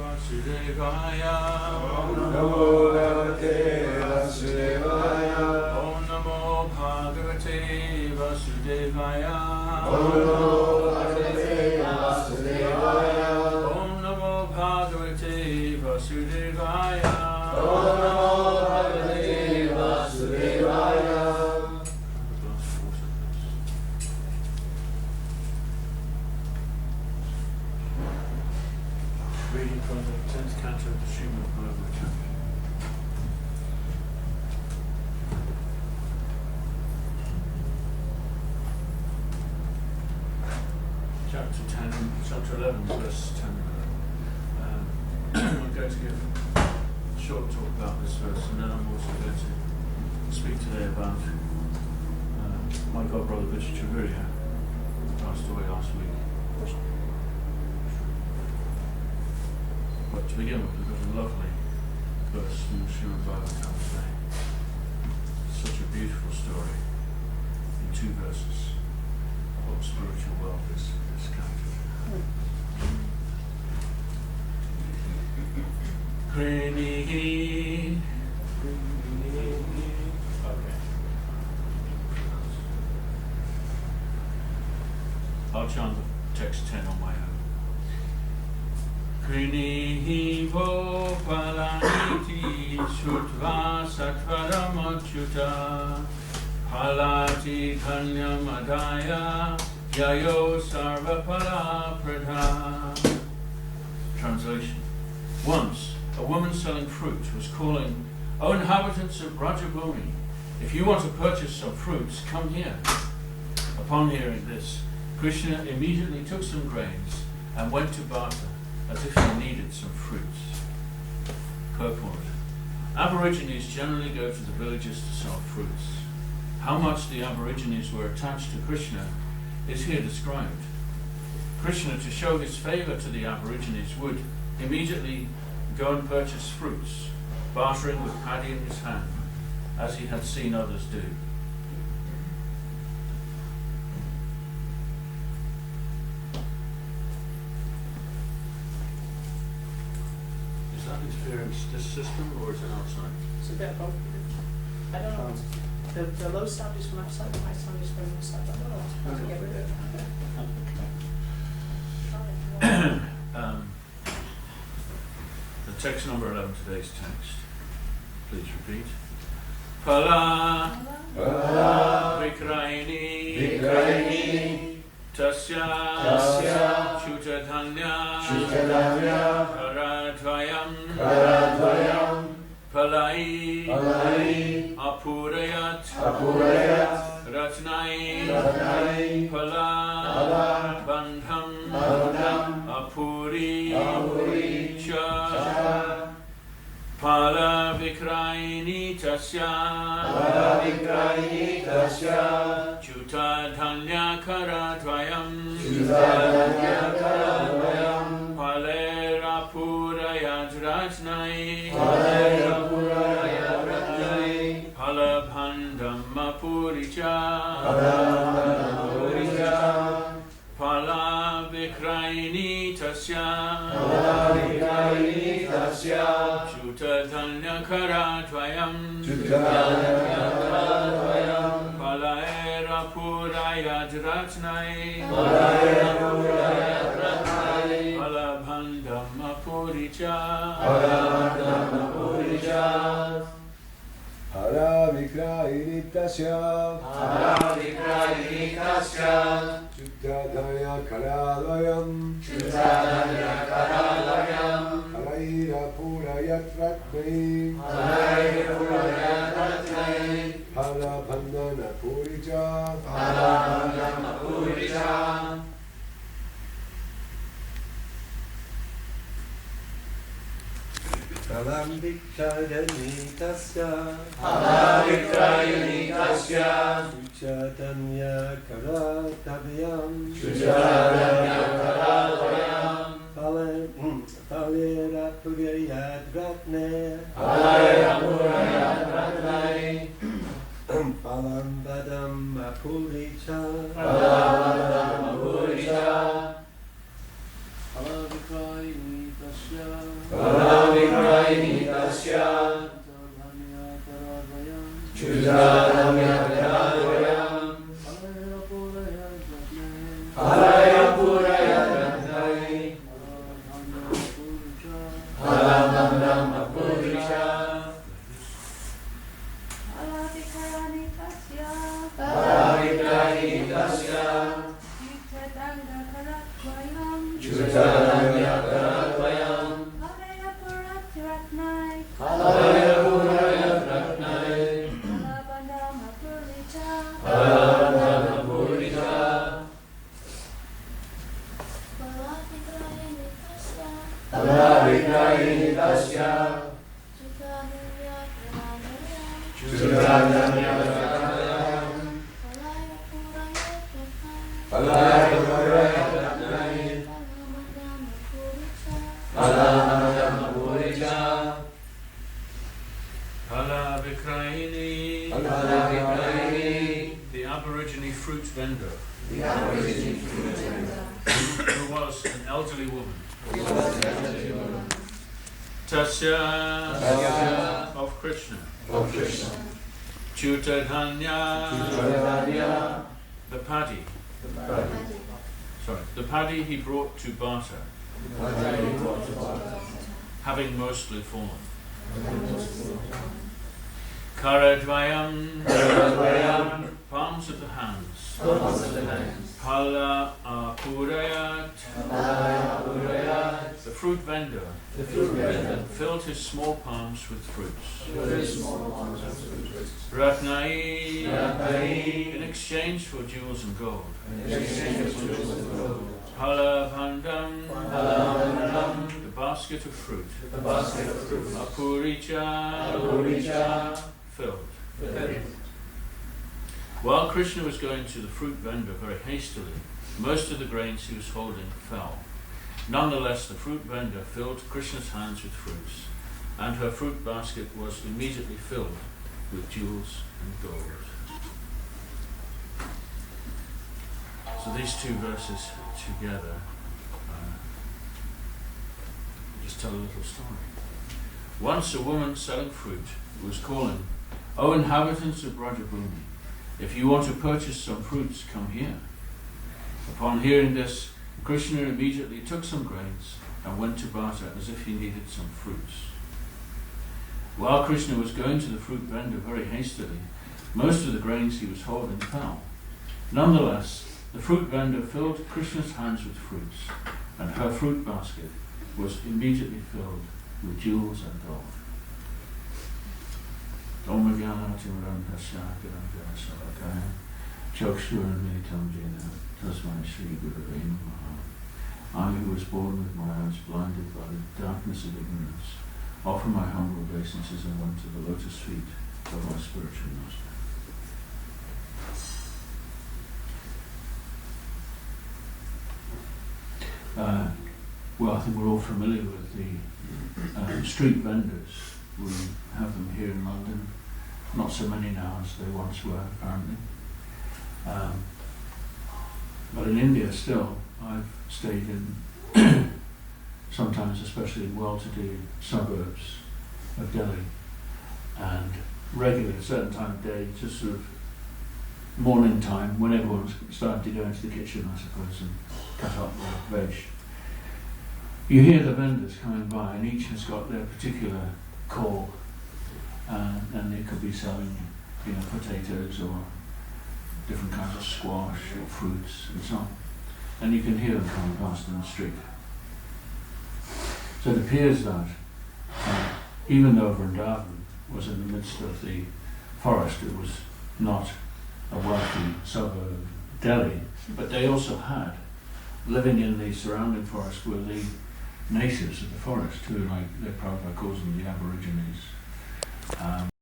Vasudevaya. Om Namo Bhagavate Vasudevaya. Om Namo Bhagavate Vasudevaya. Om Namo Bhagavate Vasudevaya. Om Namo Bhagavate Vasudevaya. Om Namo Bhagavate Vasudevaya. Reading from the 10th canto of the Srimad Bhagavatam. Chapter 11, verse 10. I'm going to give a short talk about this verse, and then I'm also going to speak today about my godbrother Bishop Chavirya, who passed away last week. But to begin with, we've got a lovely verse from the Srimad Bhagavatam today. Such a beautiful story in 2 verses. What spiritual wealth is counted. Krini. Okay. I'll chant the text 10 on my own. Krini vo palaniti shutva sattvaramachyuta palati kanyamadaya yayo sarvapala pradha. Translation. Once, a woman selling fruit was calling, "O inhabitants of Rajabhumi, if you want to purchase some fruits, come here." Upon hearing this, Krishna immediately took some grains and went to barter, as if he needed some fruits. Purport. Aborigines generally go to the villages to sell fruits. How much the Aborigines were attached to Krishna is here described. Krishna, to show his favour to the Aborigines, would immediately go and purchase fruits, bartering with paddy in his hand, as he had seen others do. Is that experience this system, or is it outside? It's a bit of both. I don't know. The low sound is from outside, the high sound is from inside. I don't know how to get rid of it. The text number 11, today's text. Please repeat. Phala Vikrayini Tasya Chutadhanya Karadvayam Palai Apurayat Ratnai Phala Bandham Apuri Cha Phala Vikrayini Tasya Chutadhanya Karadvayam Palera Purayat Ratnai Palabhandam Apuricha Phala Vikrayini Tasya Chutadhanya Karadvayam Palaera Purayat Ratnai Palabhandam Apuricha Hara Vikrayini Tasya Chutadhanya Karadvayam Halaira Purayat Ratnai Halabhandana Puricha Halam Vikrayini Tasya Chutadhanya Karadvayam Palera Purayat Ratnai Palambadam Apuricha Halavikrayini Tasya Palavikrayini tasya Chudradamyakaradvayam Alaya Puraya Radhai Alamandam Apurisha Palavikrayini tasya Chudradamyakaradvayam Alaya Puraya Radhai Alamandam Apurisha Palavikrayini tasya Chudradamyakaradvayam Alaya Puraya Radhai Alamandam Apurisha Palavikrayini, Palavikrayini the Aborigine fruit vendor, The Aborigine fruit vendor who was an elderly woman. Tasya Tasya of Krishna. of Krishna Chutadhanya, Chudradamya the paddy. The paddy he brought to barter, having mostly fallen. Karadvayam, palms of the hands. Pala apurayat, the fruit vendor filled his small palms with fruits. Ratnai, in exchange for jewels and gold. Palavandam, the basket of fruit. Apuricha, filled. While Krishna was going to the fruit vendor very hastily, most of the grains he was holding fell. Nonetheless, the fruit vendor filled Krishna's hands with fruits, and her fruit basket was immediately filled with jewels and gold. So these two verses together just tell a little story. Once a woman selling fruit was calling, "O inhabitants of Brajabhumi, if you want to purchase some fruits, come here." Upon hearing this, Krishna immediately took some grains and went to barter as if he needed some fruits. While Krishna was going to the fruit vendor very hastily, most of the grains he was holding fell. Nonetheless, the fruit vendor filled Krishna's hands with fruits, and her fruit basket was immediately filled with jewels and gold. Om Jnana Timirandhasya Gyananjana Salakaya Chakshurunmitam Jena Tasmai Shri Gurave Namaha. I who was born with my eyes blinded by the darkness of ignorance, offer my humble obeisances and one to the lotus feet of my spiritual master. Well, I think we're all familiar with the street vendors. We have them here in London. Not so many now as they once were, apparently. But in India still, I've stayed in, sometimes especially in well-to-do suburbs of Delhi, and regularly, at a certain time of day, just sort of morning time, when everyone's starting to go into the kitchen, I suppose, and cut up the veg. You hear the vendors coming by, and each has got their particular call, and they could be selling, potatoes or different kinds of squash or fruits and so on. And you can hear them coming past in the street. So it appears that even though Vrindavan was in the midst of the forest, it was not a wealthy suburb of Delhi, but they also had, living in the surrounding forest, were the natives of the forest, who, like their Prabhupada calls them, the Aborigines.